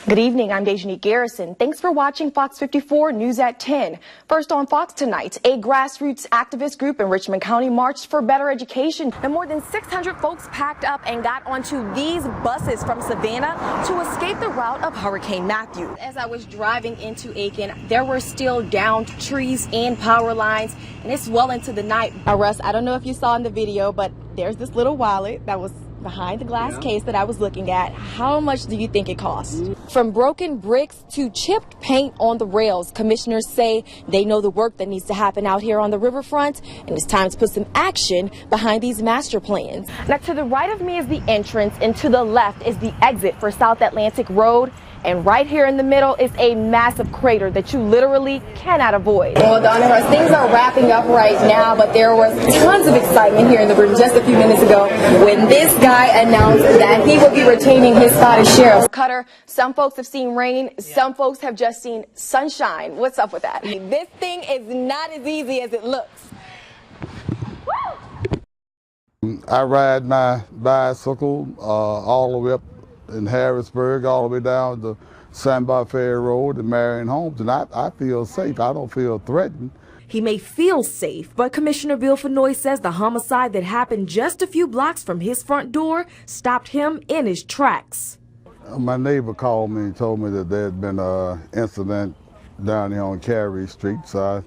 Good evening, I'm DeJonique Garrison. Thanks for watching Fox 54 News at 10. First on Fox tonight, a grassroots activist group in Richmond County marched for better education. And more than 600 folks packed up and got onto these buses from Savannah to escape the route of Hurricane Matthew. As I was driving into Aiken, there were still downed trees and power lines, and it's well into the night. Russ, I don't know if you saw in the video, but there's this little wallet that was behind the glass case that I was looking at. How much do you think it cost? From broken bricks to chipped paint on the rails, commissioners say they know the work that needs to happen out here on the riverfront, and it's time to put some action behind these master plans. Now, to the right of me is the entrance, and to the left is the exit for South Atlantic Road. And right here in the middle is a massive crater that you literally cannot avoid. Well, Donna, things are wrapping up right now, but there was tons of excitement here in the room just a few minutes ago when this guy announced that he will be retaining his spot as sheriff. Cutter, some folks have seen rain, some folks have just seen sunshine. What's up with that? This thing is not as easy as it looks. I ride my bicycle all the way up in Harrisburg, all the way down to Sandbar Ferry Road and Marion Homes, and I feel safe. I don't feel threatened. He may feel safe, but Commissioner Bill Fenoy says the homicide that happened just a few blocks from his front door stopped him in his tracks. My neighbor called me and told me that there had been an incident down here on Carey Street, so I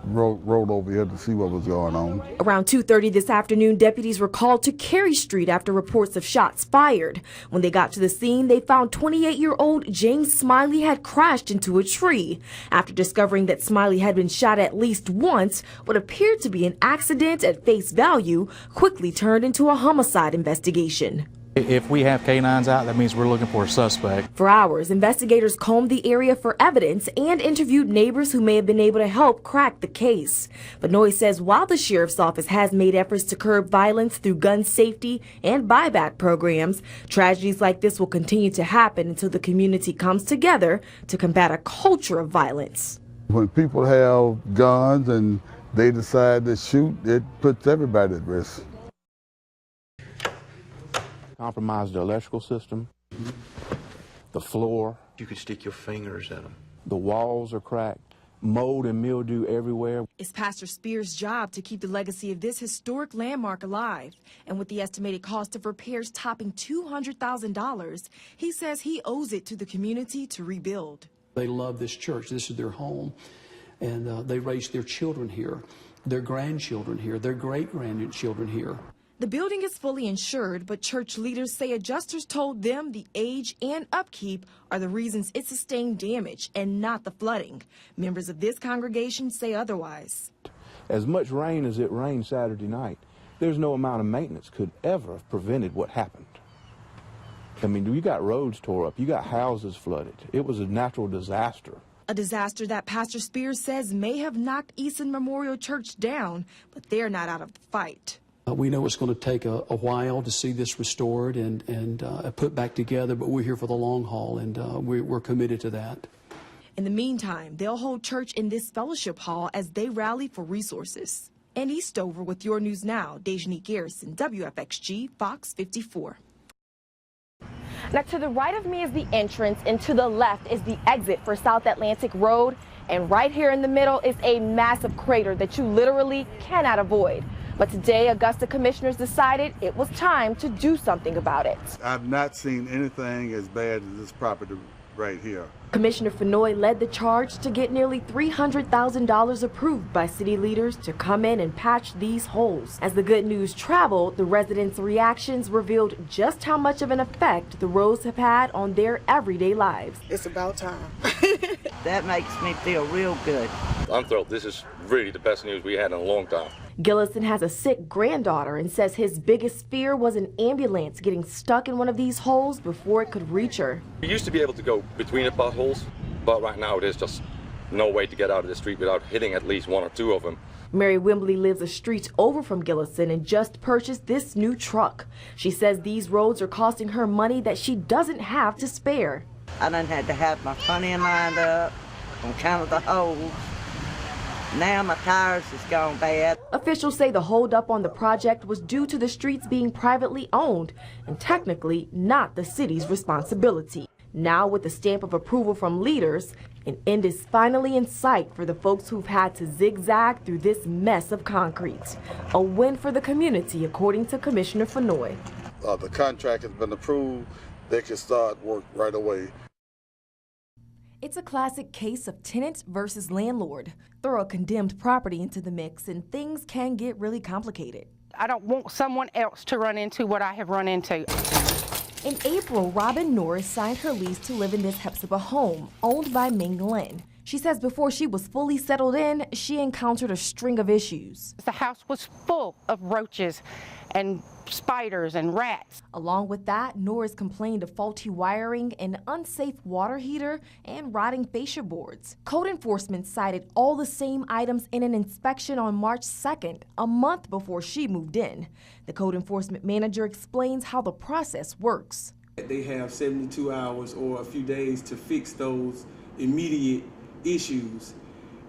rode over here to see what was going on. Around 2:30 this afternoon, deputies were called to Carey Street after reports of shots fired. When they got to the scene, they found 28-year-old James Smiley had crashed into a tree. After discovering that Smiley had been shot at least once, what appeared to be an accident at face value quickly turned into a homicide investigation. If we have canines out, that means we're looking for a suspect. For hours, investigators combed the area for evidence and interviewed neighbors who may have been able to help crack the case. Fenoy says while the sheriff's office has made efforts to curb violence through gun safety and buyback programs, tragedies like this will continue to happen until the community comes together to combat a culture of violence. When people have guns and they decide to shoot, it puts everybody at risk. Compromised the electrical system, the floor. You could stick your fingers at them. The walls are cracked, mold and mildew everywhere. It's Pastor Spears' job to keep the legacy of this historic landmark alive. And with the estimated cost of repairs topping $200,000, he says he owes it to the community to rebuild. They love this church. This is their home. And they raised their children here, their grandchildren here, their great-grandchildren here. The building is fully insured, but church leaders say adjusters told them the age and upkeep are the reasons it sustained damage and not the flooding. Members of this congregation say otherwise. As much rain as it rained Saturday night, there's no amount of maintenance could ever have prevented what happened. I mean, you got roads tore up, you got houses flooded. It was a natural disaster. A disaster that Pastor Spears says may have knocked Easton Memorial Church down, but they're not out of the fight. We know it's going to take a while to see this restored and put back together, but we're here for the long haul, and we're committed to that. In the meantime, they'll hold church in this fellowship hall as they rally for resources. In Eastover with your news now, DeJonique Garrison, WFXG, Fox 54. Now, to the right of me is the entrance, and to the left is the exit for South Atlantic Road. And right here in the middle is a massive crater that you literally cannot avoid. But today, Augusta commissioners decided it was time to do something about it. I've not seen anything as bad as this property right here. Commissioner Fenoy led the charge to get nearly $300,000 approved by city leaders to come in and patch these holes. As the good news traveled, the residents' reactions revealed just how much of an effect the roads have had on their everyday lives. It's about time. That makes me feel real good. I'm thrilled. This is really the best news we had in a long time. Garrison has a sick granddaughter and says his biggest fear was an ambulance getting stuck in one of these holes before it could reach her. We used to be able to go between the potholes, but right now there's just no way to get out of the street without hitting at least one or two of them. Mary Wimbley lives a street over from Garrison and just purchased this new truck. She says these roads are costing her money that she doesn't have to spare. I done had to have my front end lined up on account of the holes. Now my tires has gone bad. Officials say the holdup on the project was due to the streets being privately owned and technically not the city's responsibility. Now, with the stamp of approval from leaders, an end is finally in sight for the folks who've had to zigzag through this mess of concrete. A win for the community, according to Commissioner Fenoy. The contract has been approved. They can start work right away. It's a classic case of tenant versus landlord. Throw a condemned property into the mix and things can get really complicated. I don't want someone else to run into what I have run into. In April, Robin Norris signed her lease to live in this Hepzibah home, owned by Ming Lin. She says before she was fully settled in, she encountered a string of issues. The house was full of roaches and spiders and rats. Along with that, Norris complained of faulty wiring, an unsafe water heater, and rotting fascia boards. Code enforcement cited all the same items in an inspection on March 2nd, a month before she moved in. The code enforcement manager explains how the process works. They have 72 hours or a few days to fix those immediate issues.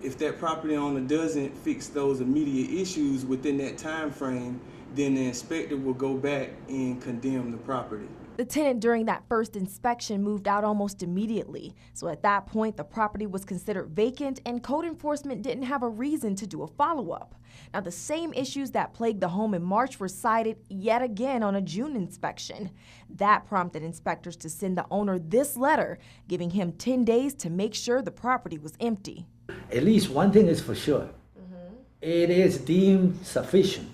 If that property owner doesn't fix those immediate issues within that time frame, then the inspector will go back and condemn the property. The tenant during that first inspection moved out almost immediately. So at that point, the property was considered vacant and code enforcement didn't have a reason to do a follow-up. Now, the same issues that plagued the home in March were cited yet again on a June inspection. That prompted inspectors to send the owner this letter, giving him 10 days to make sure the property was empty. At least one thing is for sure. It is deemed sufficient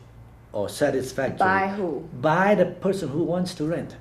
or satisfactory. By who? By the person who wants to rent.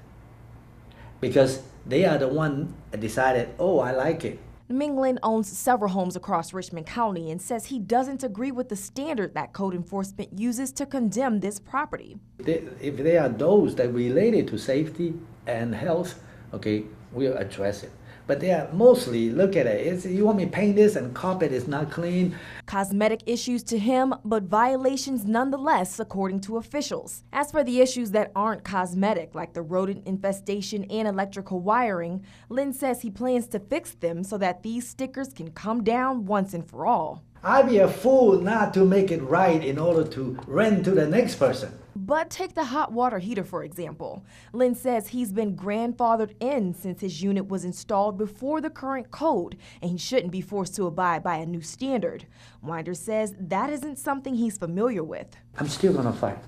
Because they are the one that decided, oh, I like it. Ming Lin owns several homes across Richmond County and says he doesn't agree with the standard that code enforcement uses to condemn this property. If there are those that related to safety and health, okay, we'll address it. But they are mostly, look at it, you want me to paint this and carpet is not clean. Cosmetic issues to him, but violations nonetheless, according to officials. As for the issues that aren't cosmetic, like the rodent infestation and electrical wiring, Lin says he plans to fix them so that these stickers can come down once and for all. I'd be a fool not to make it right in order to rent to the next person. But take the hot water heater, for example. Lin says he's been grandfathered in since his unit was installed before the current code, and he shouldn't be forced to abide by a new standard. Winder says that isn't something he's familiar with. I'm still gonna fight,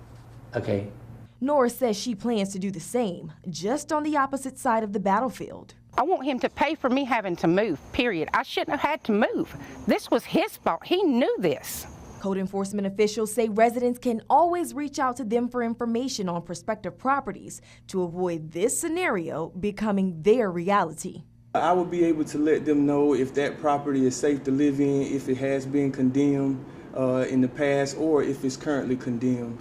okay? Norris says she plans to do the same, just on the opposite side of the battlefield. I want him to pay for me having to move, period. I shouldn't have had to move. This was his fault. He knew this. Code enforcement officials say residents can always reach out to them for information on prospective properties to avoid this scenario becoming their reality. I will be able to let them know if that property is safe to live in, if it has been condemned in the past, or if it's currently condemned.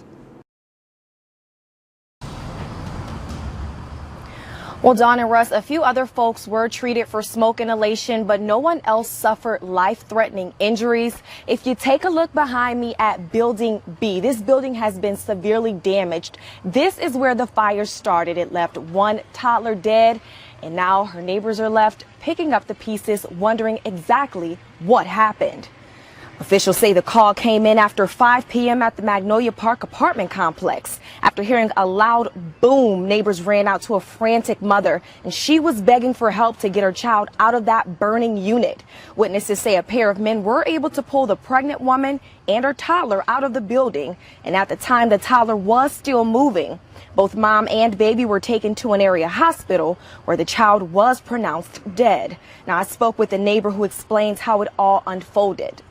Well, Dawn and Russ, a few other folks were treated for smoke inhalation, but no one else suffered life-threatening injuries. If you take a look behind me at Building B, this building has been severely damaged. This is where the fire started. It left one toddler dead, and now her neighbors are left picking up the pieces, wondering exactly what happened. Officials say the call came in after 5 p.m. at the Magnolia Park apartment complex. After hearing a loud boom, neighbors ran out to a frantic mother, and she was begging for help to get her child out of that burning unit. Witnesses say a pair of men were able to pull the pregnant woman and her toddler out of the building, and at the time the toddler was still moving. Both mom and baby were taken to an area hospital where the child was pronounced dead. Now, I spoke with a neighbor who explains how it all unfolded.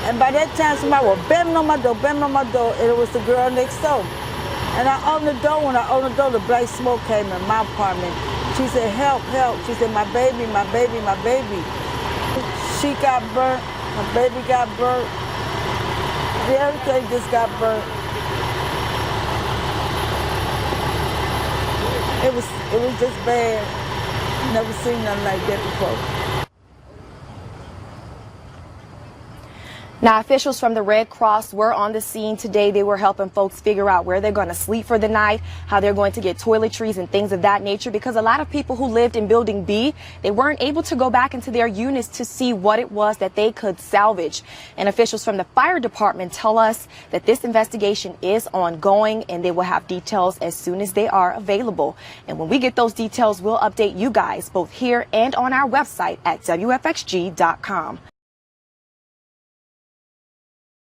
And by that time, somebody was banging on my door, and it was the girl next door. And I opened the door. When I opened the door, the black smoke came in my apartment. She said, help, help. She said, my baby, my baby, my baby. She got burnt. My baby got burnt. Everything just got burnt. It was just bad. Never seen nothing like that before. Now, officials from the Red Cross were on the scene today. They were helping folks figure out where they're going to sleep for the night, how they're going to get toiletries and things of that nature, because a lot of people who lived in Building B, they weren't able to go back into their units to see what it was that they could salvage. And officials from the fire department tell us that this investigation is ongoing and they will have details as soon as they are available. And when we get those details, we'll update you guys both here and on our website at WFXG.com.